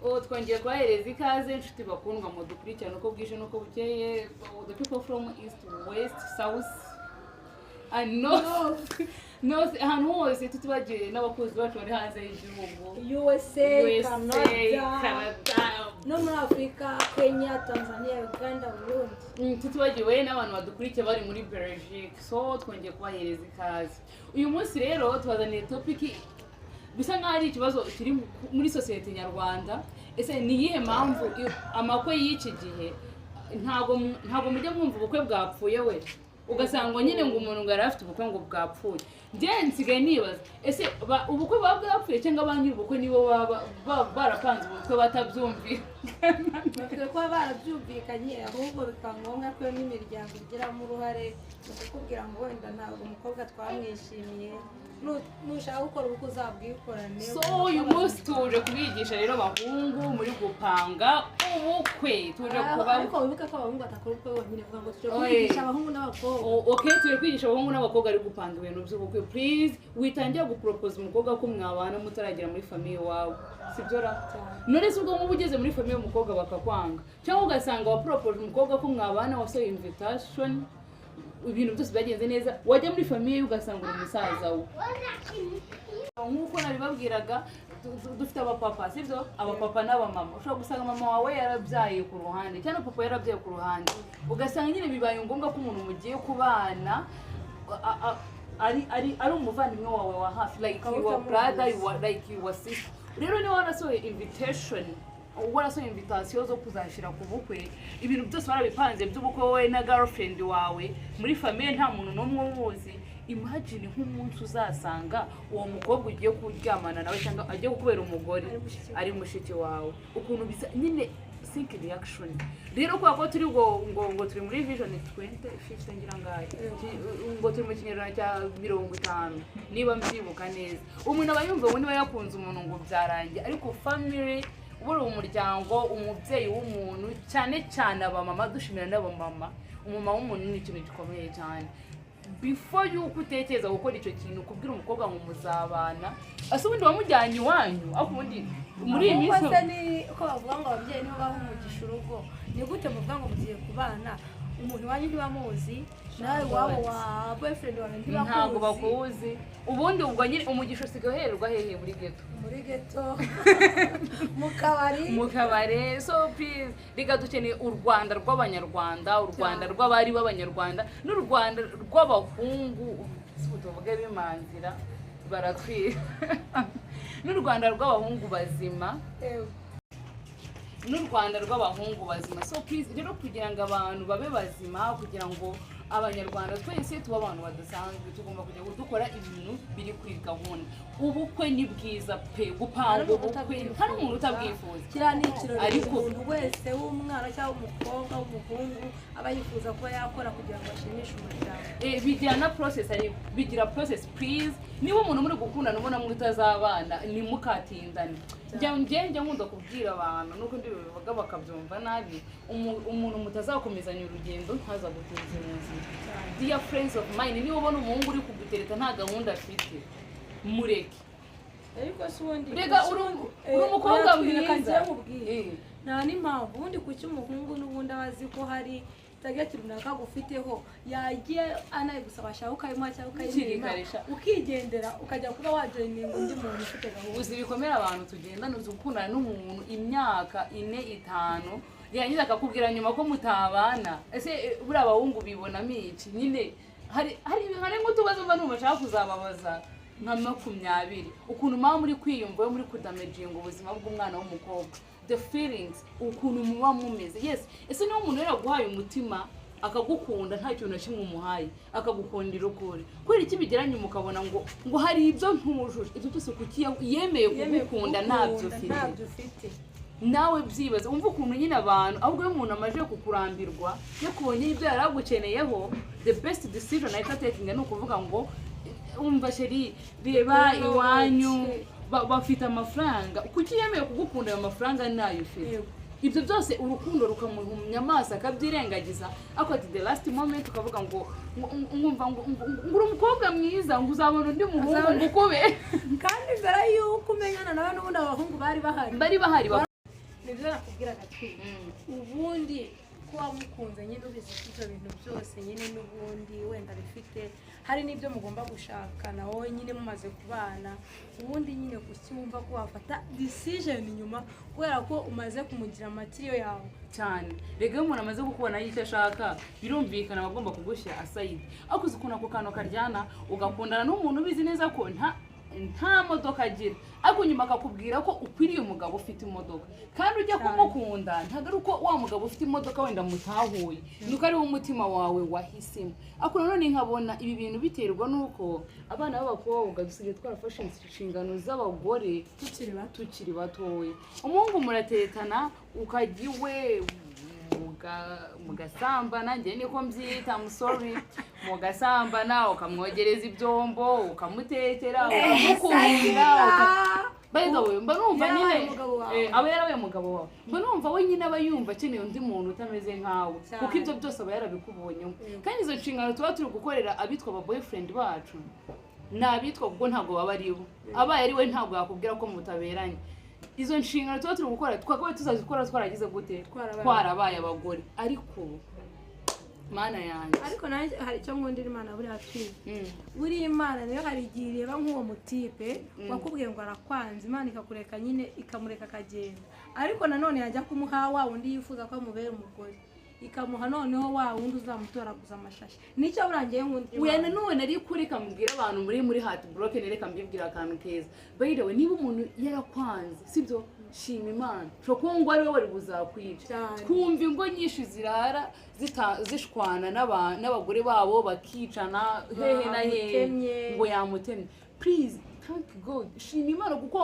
twongeye kubahereza ikaze inshuti bakundwa mu dukurikirana uko bwije nuko bukeye, the people from east, west, south and north ahantu hose tutubagiye n'abakozi bacu bari hanze y'igihugu, USA, Canada, no muri Afrika, Kenya, Tanzania, Uganda, Burundi. Tutubagiwe n'abantu badukurikiye bari muri Belgique. So twongeye kubahereza ikaze. Uyu munsi rero twazaniye topic bisa nkaho ari ikibazo kiri muri society nyarwanda. Ese ni iyihe mpamvu amakwe y'iki gihe ntago mujya mwumva ubukwe bwapfuye we, ugasanga nyine ngo umuntu ngara afite ubukwe ngo bwapfuye. Njye nsigaye nibaza ese ubukwe bwapfuye cyangwa abanyiri ubukwe nibo barapanze ubukwe batabyumvira. Bakwiye kuba barabyumvikanye, ahubwo bikangombwa ko n'imiryango igiramo uruhare mu kukubwira ngo wenda ntabwo umukobwa twamwishimiye, nushaka gukora ubukwe uzabwikorane. So uyu munsi tuje kubigisha rero abahungu muri gupanga ubukwe. Tuje kuba ariko wibuke ko abahungu batakora ubukwe bonyine, vuga ngo tuje kwigisha abahungu n'abakobwa. Okay, tuje kwigisha abahungu n'abakobwa ari gupanga ibintu by'ubukwe. Please witangira gupropose umukobwa ko mwabana mutaragera muri famille wawe, sibyo ra? None se ubwo muba ugeze muri famille umukobwa bakakwanga, cyangwa ugasanga wa propose umukobwa ko mwabana wasohoye invitation, ibintu byose byagenze neza, wajya muri famille ugasanga uri umusaza we. Nkuko nabibabwiraga dufite abapapa, sibyo? Abapapa n'abamama, ushobora gusanga mama wawe yarabyaye ku ruhande cyangwa papa yarabyaye ku ruhande, ugasanga nyine bibaye ngombwa ko umuntu mugiye kubana ari umuvandimwe wawe wa hafi, like your brother, like your sister. Rero ni warasohoye invitation, warasohoye invitation zo kuzashira ku bukwe, ibintu byose barabipanze by'ubukwe wowe na girlfriend wawe muri famille, nta muntu n'umwe umuzi. Imagine nk'umunsi uzasanga uwo mukobwa ugiye kuryamana nawe cyangwa agiye gukubera umugore ari mushiki wawe, ukuntu bisa nyine think reaction. Rero kwa ko turi ngo turi muri vision 2050 ngira ngaye, ngo turi mu kinyarwanda cya 50 niba mbyibuka neza. Umuntu aba yumva ngo niba yakunze umuntu ngo byarangiye, ariko family uburi umuryango, umubyeyi w'umuntu, cyane cyane abamama, dushimira n'abamama. Umumama w'umuntu ni ikintu gikomeye cyane. Before you kutekereza gukora icyo kintu, kubwira umukobwa ngo muzabana, ase ubundi wamujyanye iwanyu, aho ubundi muri iyi minsi ni uko bavuga ngo ababyeyi nibo baha umugisha urugo. Ni gute muvuga ngo mugiye kubana umuntu wanyu ntibamuzi, nawe wabo wa boyfriend wawe ntibakuzi, ntabwo bakuzi, ubundi ubwo nyine umugisha usigahererwa hehe? Muri ghetto mu kabare. So please reka dukeneye u Rwanda rw'abanyarwanda, u Rwanda rw'abari b'abanyarwanda, n'u Rwanda rw'abahungu tuvuge bimanzira baratwira, n'u Rwanda rw'abahungu bazima, n'u Rwanda rw'abahungu bazima. So please rero kugira ngo abantu babe bazima, kugira ngo abanyarwanda twese tuba abantu badasanzwe, tugomba kujya dukora ibintu biri kuri gahunda. Ubukwe ni bwiza pe, gupanga ubukwe hari umuntu utabwifuza. Kira ni ikirori, ariko umuntu wese w'umwana cyangwa umukobwa w'umuhungu aba yifuza kuba yakora kugira ngo ashimishe umuryango. Bigira na process, ariko bigira process. Please niba umuntu muri gukundana ubona mutazabana ni mukatindane. Njye nkunda kubwira abantu nuko ndibivuga bakabyumva nabi, umuntu mutazakomezanya urugendo ntaza gutunza inzira. Dear friends of mine, niba ubona umuhungu uri kugutereta nta gahunda afite, mureke. Ariko si ubundi rega uri umukobwa mwiza, nta n'impamvu ubundi kuki umuhungu n'ubundi abazi ko hari target runaka gufiteho, yagiye anayigusaba shaka ukayima cyangwa ukayirima ukigendera ukajya kuba wajoininga undi muntu ufite gahunda. Uzi bikomera abantu tugendana uzi gukundana n'umuntu imyaka 4-5 yanyiza akakubwira nyuma ko mutabana. Ese buri abahungu bibonamo iki? Nyine hari nk'utubazo mba numashaka kuzababaza nka 20, ukuntu mama muri kwiyumva muri kudamaginga ubuzima bw'umwana w'umukobwa, the feelings, ukuntu muba mumeze. Yes, ese niyo umuntu yaraguhaye umutima akagukunda nta kintu kimwe umuhaye, akagukundira ukuri, kweri iki bigeranye mukabona ngo hari ibyo ntujuje, ibyo cyose kuki yemeye kugukunda ntabyo ufite. Nawe byibaza umva ukuntu nyine abantu, ahubwo umuntu amaje kukurambirwa yo kubonye ibyo yaragukeneyeho, the best decision ahita taking ni ukuvuga ngo umva sheri reba iwanyu bafite amafaranga, kuki yemeye kugukunda ayo mafaranga nayo ufite. Ibyo byose urukundo rukamuhumya amaso akabyirengagiza, ako at the last moment ukavuga ngo ngumva ngo uri umukobwa mwiza ngo uzabona undi muhungu ngukube. Kandi mbere yuko umenyana nawe n'ubundi abahungu bari bahari sinzi nakubwira gatwi ubundi kuba mukunze nyine ubizi ibyo bintu byose nyine n'ubundi wenda bifite hari n'ibyo mugomba gushaka nawe nyine mumaze kubana ubundi nyine kucyumva ko wafata decision nyuma kubera ko umaze kumugira amatiyo yawe cyane rega iyo umuntu amaze gukubona y'icyo ashaka birumvikana bagomba kugushyira aside ariko uzi ukuntu ako kantu karyana ugakundana n'umuntu ubizi neza ko nta modoka agira ariko nyuma akakubwira ko ukwiriye umugabo ufite imodoka kandi ujya kumukunda ntabwo ari uko wa mugabo ufite imodoka wenda mutahuye nuko ari wo umutima wawe wahisemo ariko nanone nkabona ibi bintu biterwa n'uko abana b'abakobwa dusigaye twarafashe inshingano z'abagore tukiri batoya umuhungu muratetana ukajya iwe mugasambana njye niko mbyita sorry mugasambana ukamwogereza ibyombo ukamutekera ukamukundira by the way mba numva nyine aba yarabaye umugabo wawe mba numva we nyine aba yumva akeneye undi muntu utameze nkawe kuko ibyo byose aba yarabikubonyemo kandi izo nshingano tuba turi gukorera abitwa aba boyfriend bacu n'abitwa ubwo ntabwo baba ari bo abaye ari we ntabwo yakubwira ko mutaberanye izo nshingano tuba turi gukora twakabaye tuzazikora twaragize gute twarabaye abagore ariko mana yanjye ariko nanjye hari icyo nkundira Imana buri hafi buri Imana niyo hari igihe ireba nk'uwo mutipe wakubwiye ngo arakwanze Imana ikakureka nyine ikamureka akagenda ariko nanone yajya kumuha wa wundi yifuza ko amubera umugore ikamuha noneho wa wundi uzamutoraguza amashashi nicyo burangiye nkundira none ari kuri kamubwira abantu muri heart broken reka mbibwira akantu keza by the way niba umuntu yarakwanze sibyo shima Imana cyo ngo ari we wari buzakwica twumva ingo nyinshi zirara zishwana n'abagore babo bakicana hehe na hehe ngo yamutemye please thank God shima Imana kuko